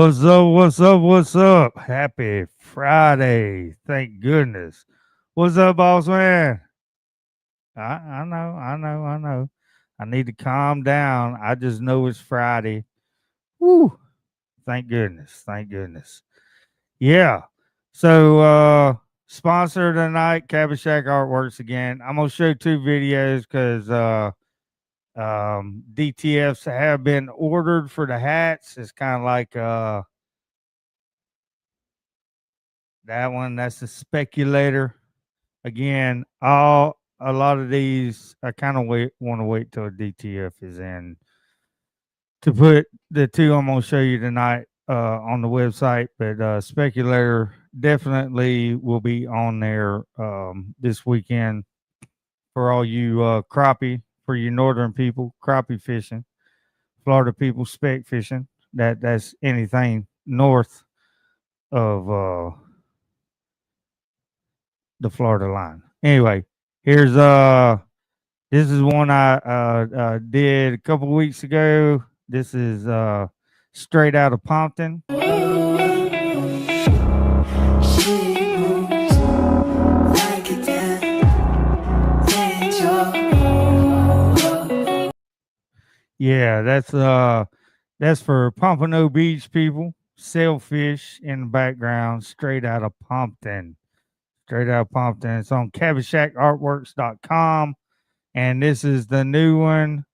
What's up? What's up? What's up? Happy Friday. Thank goodness. What's up, boss man? I know. I need to calm down. I just know it's Friday. Woo. Thank goodness. Thank goodness. Yeah. So sponsor tonight, Cabbageshack Artworks again. I'm gonna show two videos because DTFs have been ordered for the hats. It's kind of like that one, that's the speculator. Again, all a lot of these I kind of want to wait till DTF is in to put the two I'm gonna show you tonight on the website. But speculator definitely will be on there this weekend for all you crappie, for you northern people, crappie fishing, Florida people spec fishing. That's anything north of the Florida line. Anyway, here's this is one I did a couple weeks ago. This is straight out of Pompton. Yeah, that's for Pompano Beach people. Sailfish in the background, straight out of Pompton. Straight out of Pompton. It's on CabbageshackArtworks.com. And this is the new one.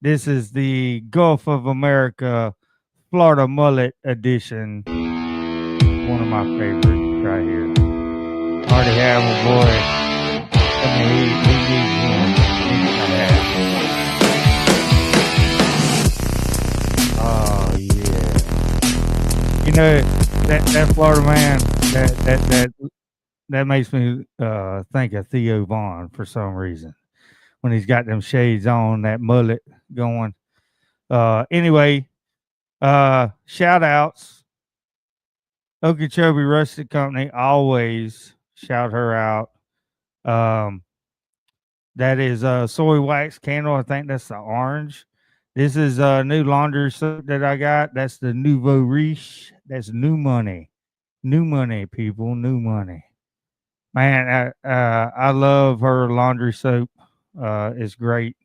This is the Gulf of America Florida Mullet Edition. One of my favorites right here. Already have a boy. I mean, he needs one. He needs a hat. Oh, yeah. You know, that Florida man, that makes me think of Theo Vaughn for some reason. When he's got them shades on, that mullet going. Anyway, shout outs. Okeechobee Rustic Company, always shout her out. That is soy wax candle. I think that's the orange. This is a new laundry soap that I got. That's the Nouveau Riche. That's new money. New money, people. New money. Man, I love her laundry soap. It's great.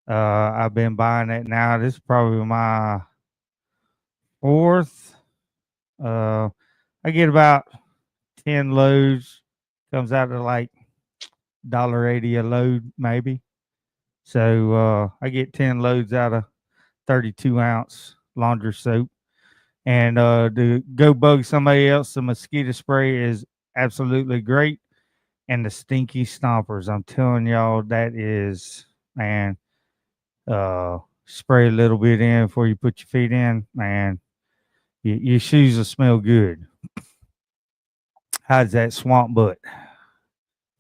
I've been buying it now. This is probably my fourth. I get about 10 loads. Comes out to like $1.80 a load, maybe. So I get 10 loads out of 32-ounce laundry soap. And to go bug somebody else, the mosquito spray is absolutely great. And the Stinky Stompers, I'm telling y'all, that is, man, spray a little bit in before you put your feet in, man, your shoes will smell good. How's that swamp butt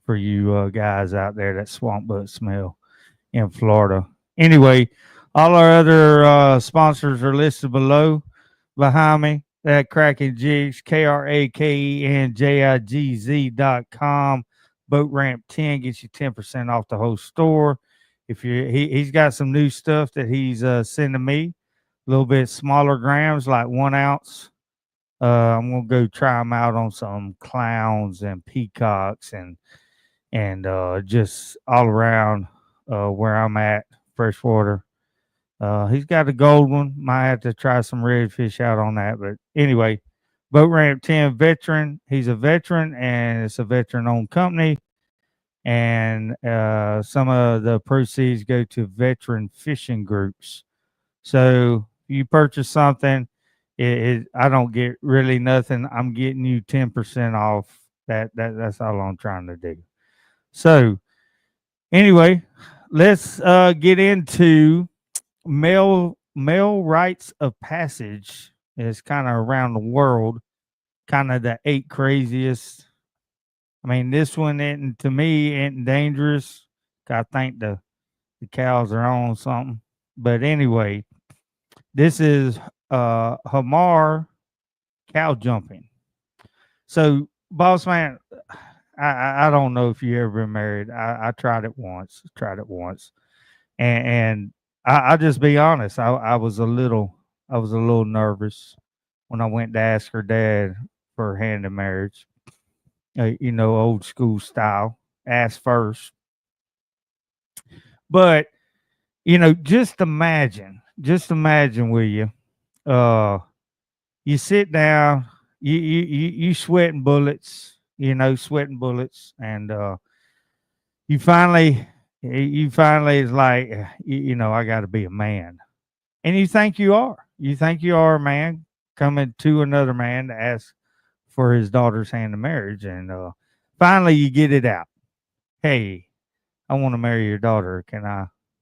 for you guys out there, that swamp butt smell in Florida? Anyway, all our other sponsors are listed below behind me. That Kraken Jigz, KrakenJigz.com. Boat Ramp 10 gets you 10% off the whole store. If he's got some new stuff that he's sending me, a little bit smaller grams, like 1 ounce. I'm gonna go try them out on some clowns and peacocks and just all around where I'm at, freshwater. He's got a gold one. Might have to try some redfish out on that. But anyway, Boat Ramp 10 veteran. He's a veteran, and it's a veteran-owned company. And some of the proceeds go to veteran fishing groups. So you purchase something, I don't get really nothing. I'm getting you 10% off. That's all I'm trying to do. So anyway, let's get into mail rites of passage. Is kind of around the world, kind of the 8 craziest. I mean, this one isn't, to me, isn't dangerous. I think the cows are on something. But anyway, this is Hamar cow jumping. So, boss man, I don't know if you ever been married. I tried it once. And I'll just be honest. I was a little nervous when I went to ask her dad for her hand in marriage. Old school style, ask first. But just imagine, will you? You sit down, you sweating bullets, sweating bullets, and you finally is like, I got to be a man, and you think you are. You think you are a man coming to another man to ask for his daughter's hand in marriage, and finally you get it out. Hey, I want to marry your daughter.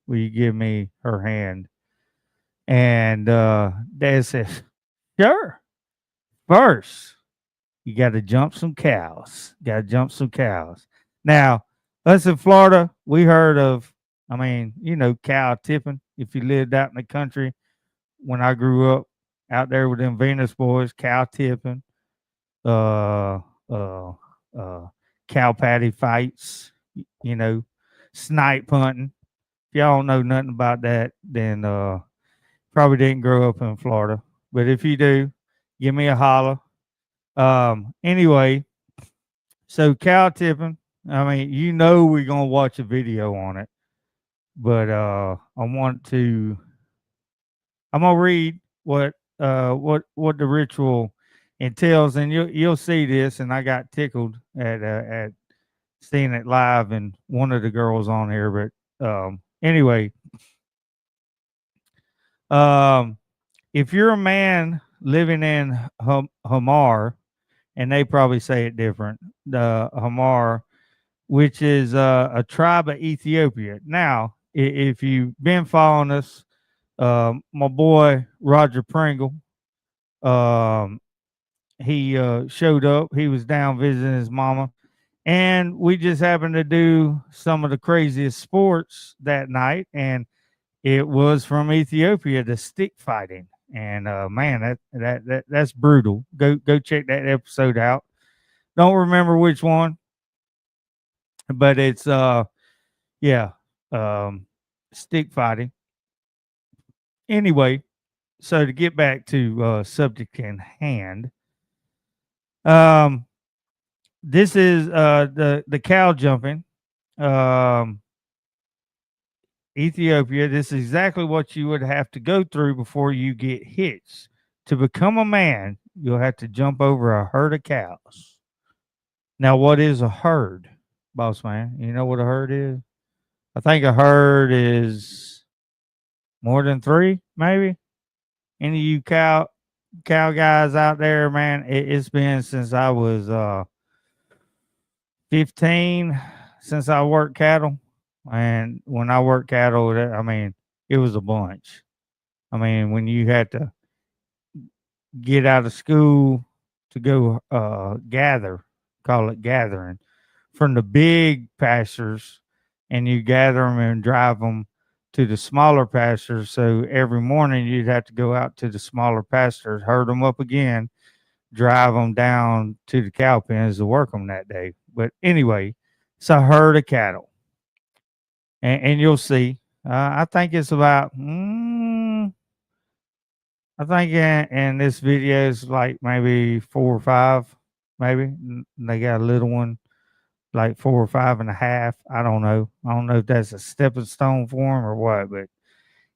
Will you give me her hand? And Dad says, sure. First, you got to jump some cows. Got to jump some cows. Now, us in Florida, we heard of, cow tipping. If you lived out in the country, when I grew up out there with them Venus boys, cow tipping, uh, uh, uh, cow patty fights, you know, snipe hunting. If y'all don't know nothing about that, then probably didn't grow up in Florida. But if you do, give me a holler. Anyway, so cow tipping. We're gonna watch a video on it, but I'm gonna read what the ritual entails, and you'll see this. And I got tickled at seeing it live and one of the girls on here. But anyway, if you're a man living in Hamar, and they probably say it different, the Hamar, which is a tribe of Ethiopia. Now, if you've been following us, my boy Roger Pringle, um, he showed up. He was down visiting his mama, and we just happened to do some of the craziest sports that night, and it was from Ethiopia, the stick fighting. And man, that's brutal. Go check that episode out. Don't remember which one, but it's yeah, stick fighting. Anyway, so to get back to subject in hand, um, this is the cow jumping. Um, Ethiopia. This is exactly what you would have to go through before you get hitched. To become a man, you'll have to jump over a herd of cows. Now, what is a herd, boss man? You know what a herd is? I think a herd is more than three, maybe. Any of you cow guys out there, man? It's been since I was 15 since I worked cattle. And when I worked cattle, it was a bunch. When you had to get out of school to go gather, call it gathering, from the big pastures, and you gather them and drive them to the smaller pastures. So every morning you'd have to go out to the smaller pastures, herd them up again, drive them down to the cow pens to work them that day. But anyway, it's a herd of cattle. And you'll see. I think it's about, I think in this video is like maybe 4 or 5, maybe. They got a little one, like 4 or 5.5. I don't know. I don't know if that's a stepping stone for them or what. But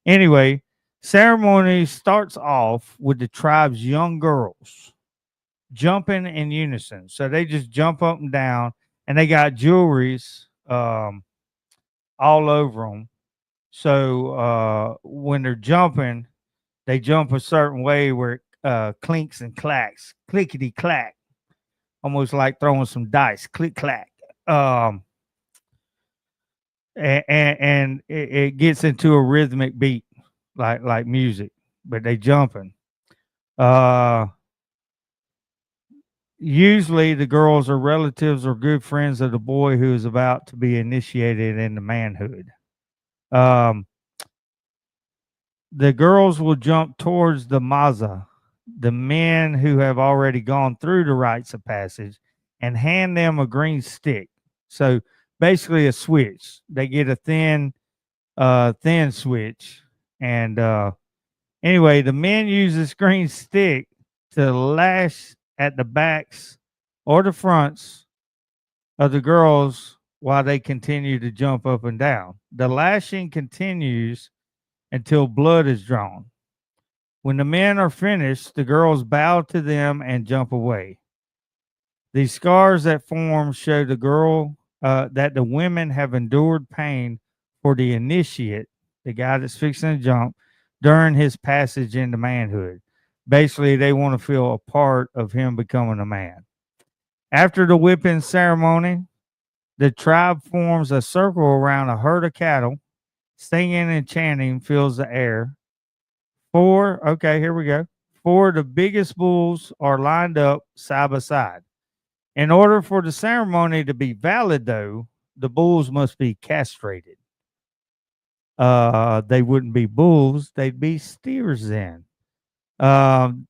anyway, ceremony starts off with the tribe's young girls jumping in unison. So they just jump up and down, and they got jewelries all over them. So when they're jumping, they jump a certain way where it clinks and clacks, clickety clack, almost like throwing some dice, click clack. And it gets into a rhythmic beat, like music, but they jumping. Usually the girls are relatives or good friends of the boy who is about to be initiated into manhood. The girls will jump towards the maza, the men who have already gone through the rites of passage, and hand them a green stick. So basically a switch. They get a thin switch. And anyway, the men use this green stick to lash at the backs or the fronts of the girls while they continue to jump up and down. The lashing continues until blood is drawn. When the men are finished, the girls bow to them and jump away. The scars that form show the girl that the women have endured pain for the initiate, the guy that's fixing to jump, during his passage into manhood. Basically, they want to feel a part of him becoming a man. After the whipping ceremony, the tribe forms a circle around a herd of cattle. Singing and chanting fills the air. Okay, here we go. 4 of the biggest bulls are lined up side by side. In order for the ceremony to be valid, though, the bulls must be castrated. They wouldn't be bulls; they'd be steers then. The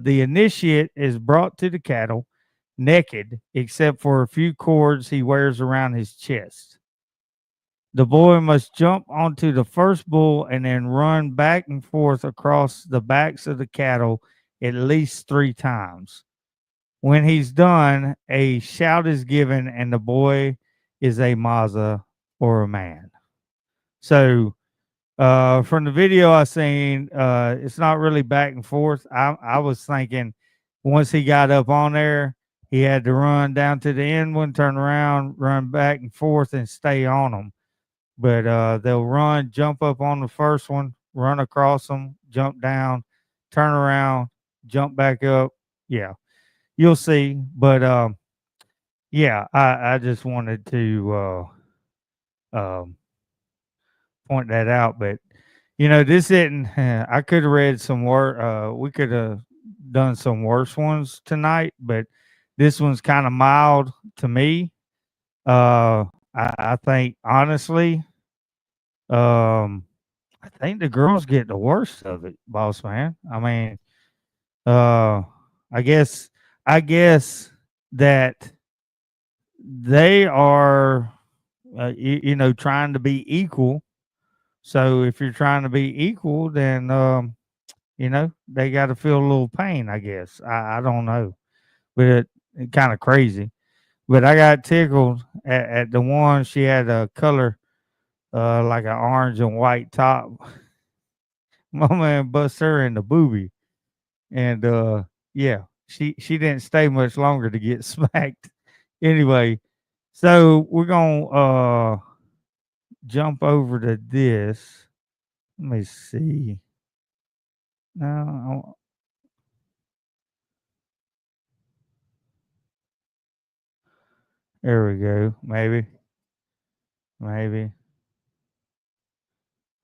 initiate is brought to the cattle naked, except for a few cords he wears around his chest. The boy must jump onto the first bull and then run back and forth across the backs of the cattle at least 3 times. When he's done, a shout is given, and the boy is a Maza or a man. So, from the video I seen, it's not really back and forth. I was thinking once he got up on there, he had to run down to the end one, turn around, run back and forth, and stay on them. But they'll run, jump up on the first one, run across them, jump down, turn around, jump back up. Yeah, you'll see. But yeah, I just wanted to point that out. But this isn't. I could have read some worse. We could have done some worse ones tonight, but this one's kind of mild to me. I think honestly, I think the girls get the worst of it, boss man. I mean, I guess that they are, trying to be equal. So if you're trying to be equal, then they got to feel a little pain. I guess I don't know, but it kind of crazy. But I got tickled at the one. She had a color like an orange and white top. My man bust her in the boobie. And yeah, she didn't stay much longer to get smacked. Anyway, so we're gonna jump over to this. Let me see. No, there we go. Maybe.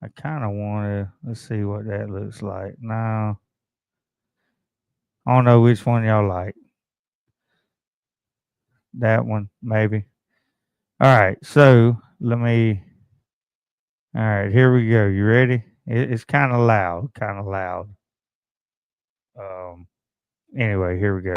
I kind of want to. Let's see what that looks like. No, I don't know which one y'all like. That one, maybe. All right, so let me. All right, here we go. You ready? It's kind of loud, Anyway, here we go.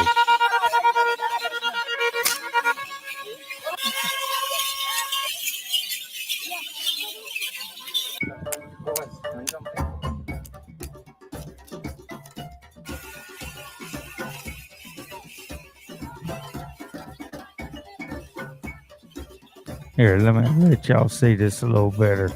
Here, let me let y'all see this a little better.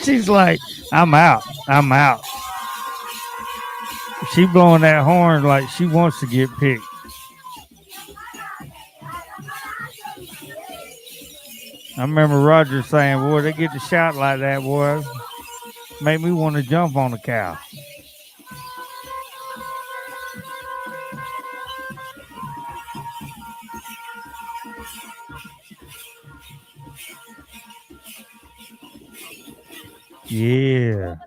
She's like, I'm out. She blowing that horn like she wants to get picked. I remember Roger saying, boy, they get to shout like that, boy. Make me want to jump on the cow. Yeah.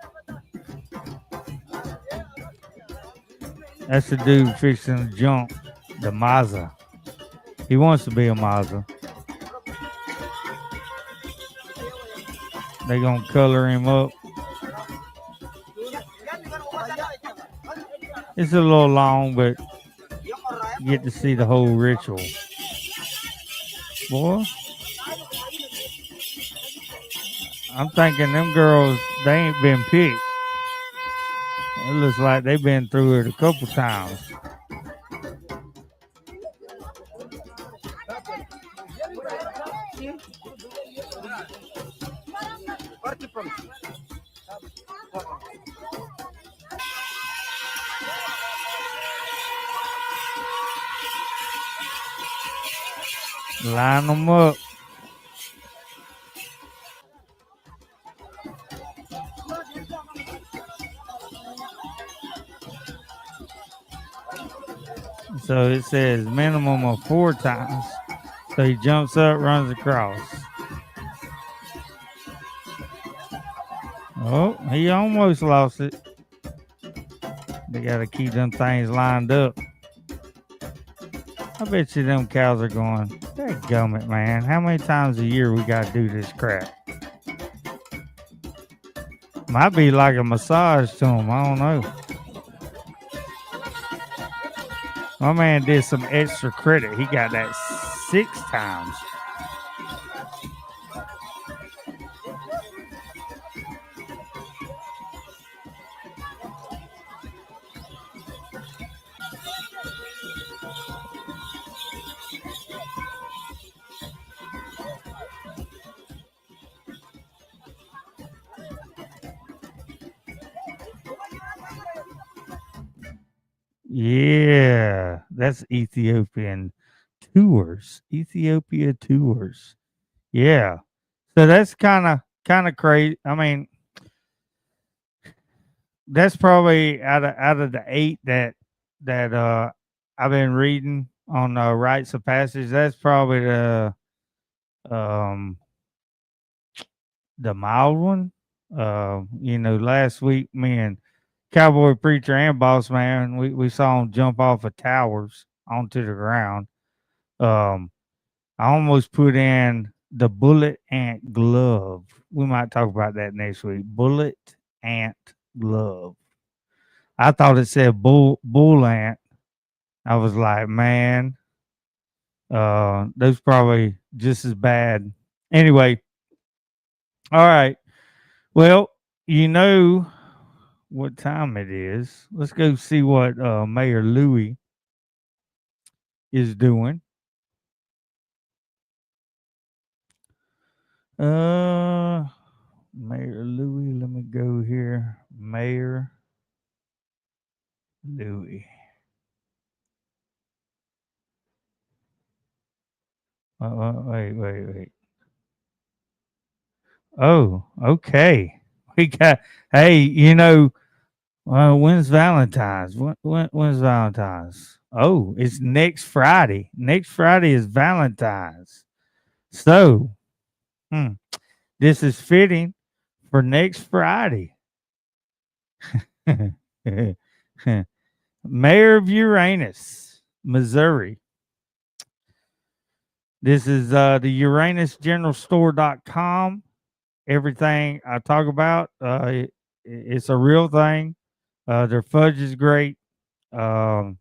That's the dude fixing to jump, the Maza. He wants to be a Maza. They gonna color him up. It's a little long, but you get to see the whole ritual. Boy, I'm thinking them girls, they ain't been picked. It looks like they've been through it a couple times. Line them up. So it says minimum of 4 times. So he jumps up, runs across. Oh, he almost lost it. They got to keep them things lined up. I bet you them cows are going, dadgummit, man. How many times a year we got to do this crap? Might be like a massage to them. I don't know. My man did some extra credit. He got that 6 times. Yeah, that's Ethiopian tours. Ethiopia tours. Yeah. So that's kind of crazy. I mean, that's probably out of the 8 that I've been reading on Rites of Passage. That's probably um the mild one. Last week me and Cowboy Preacher and Bossman, we saw him jump off of towers onto the ground. I almost put in the bullet ant glove. We might talk about that next week. Bullet ant glove. I thought it said bull ant. I was like, man, those probably just as bad. Anyway, all right. Well, you know what time it is. Let's go see what Mayor Louie is doing. Mayor Louie, let me go here. Mayor Louie. Wait. Oh, okay. We got. Hey, when's Valentine's? When's Valentine's? Oh, it's next Friday. Next Friday is Valentine's. So, this is fitting for next Friday. Mayor of Uranus, Missouri. This is the UranusGeneralStore.com. Everything I talk about, it's a real thing. Their fudge is great. That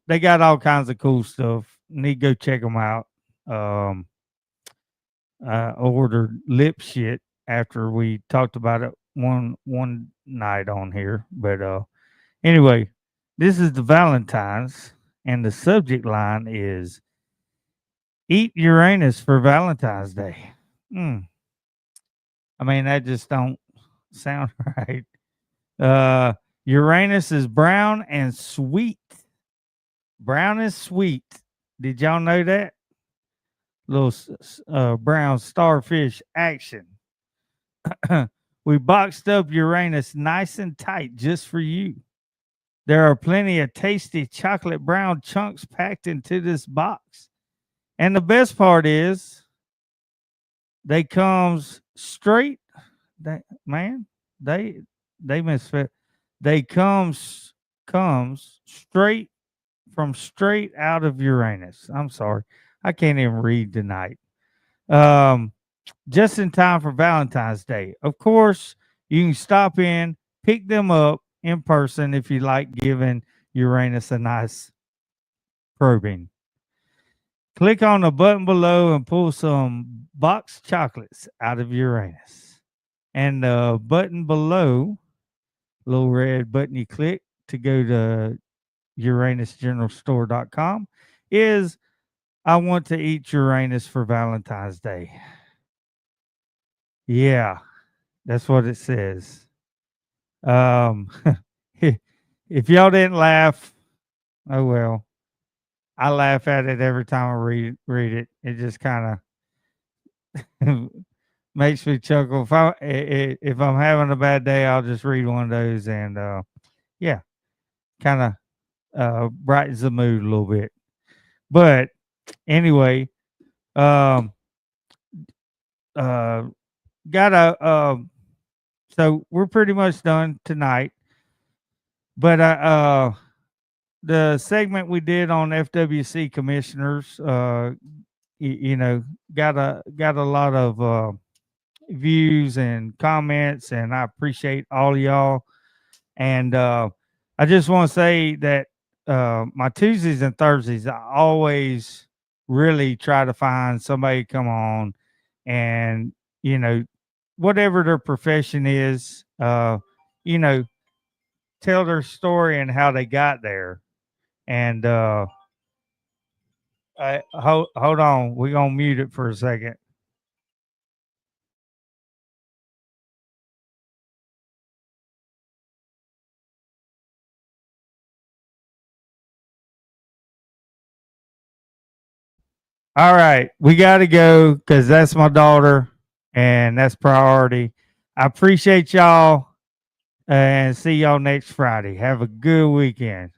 they got all kinds of cool stuff. Need to go check them out. I ordered lip shit after we talked about it one night on here. But anyway, this is the Valentine's, and the subject line is "Eat Uranus for Valentine's Day." I mean, that just don't sound right. Uranus is brown and sweet. Brown and sweet. Did y'all know that? Little brown starfish action. We boxed up Uranus nice and tight just for you. There are plenty of tasty chocolate brown chunks packed into this box. And the best part is they comes straight. They misfit. They comes straight out of Uranus. I'm sorry. I can't even read tonight. just in time for Valentine's Day. Of course, you can stop in, pick them up in person if you like giving Uranus a nice probing. Click on the button below and pull some box chocolates out of Uranus. And the button below, little red button you click to go to UranusGeneralStore.com, is I want to eat Uranus for Valentine's Day. Yeah, that's what it says. If y'all didn't laugh, oh well. I laugh at it every time I read it. It just kind of makes me chuckle. If I'm having a bad day, I'll just read one of those, and yeah, kind of brightens the mood a little bit. But anyway, um, got so we're pretty much done tonight. But the segment we did on FWC commissioners, you know, got a lot of views and comments, and I appreciate all of y'all. And I just want to say that my Tuesdays and Thursdays, I always really try to find somebody to come on, and you know, whatever their profession is, you know, tell their story and how they got there. And hold on, we're gonna mute it for a second. All right, we got to go because that's my daughter, and that's priority. I appreciate y'all, and see y'all next Friday. Have a good weekend.